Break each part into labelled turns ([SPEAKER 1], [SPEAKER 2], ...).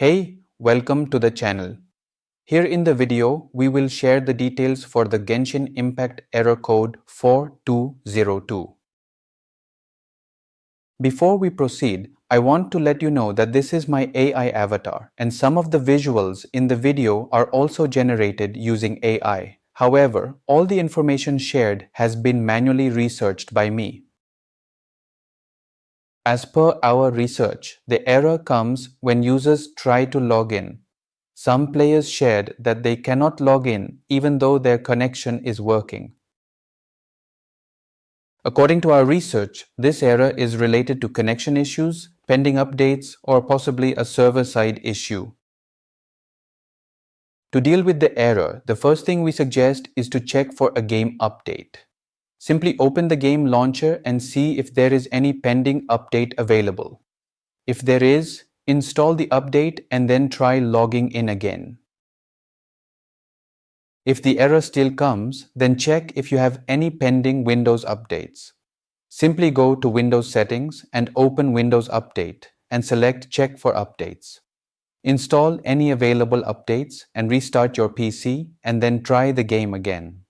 [SPEAKER 1] Hey, welcome to the channel. Here in the video, we will share the details for the Genshin Impact Error Code 4202. Before we proceed, I want to let you know that this is my AI avatar and some of the visuals in the video are also generated using AI. However, all the information shared has been manually researched by me. As per our research, the error comes when users try to log in. Some players shared that they cannot log in even though their connection is working. According to our research, this error is related to connection issues, pending updates, or possibly a server-side issue. To deal with the error, the first thing we suggest is to check for a game update. Simply open the game launcher and see if there is any pending update available. If there is, install the update and then try logging in again. If the error still comes, then check if you have any pending Windows updates. Simply go to Windows Settings and open Windows Update and select Check for Updates. Install any available updates and restart your PC and then try the game again.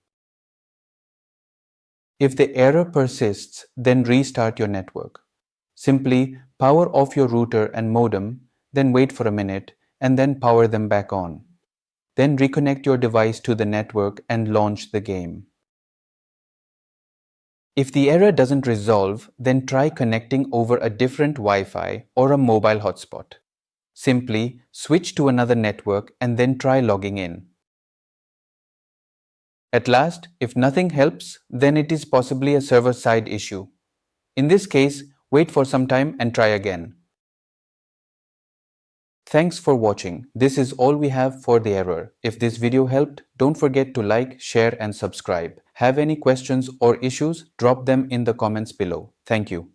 [SPEAKER 1] If the error persists, then restart your network. Simply power off your router and modem, then wait for a minute and then power them back on. Then reconnect your device to the network and launch the game. If the error doesn't resolve, then try connecting over a different Wi-Fi or a mobile hotspot. Simply switch to another network and then try logging in. At last, if nothing helps, then it is possibly a server-side issue. In this case, wait for some time and try again. Thanks for watching. This is all we have for the error. If this video helped, don't forget to like, share and subscribe. Have any questions or issues? Drop them in the comments below. Thank you.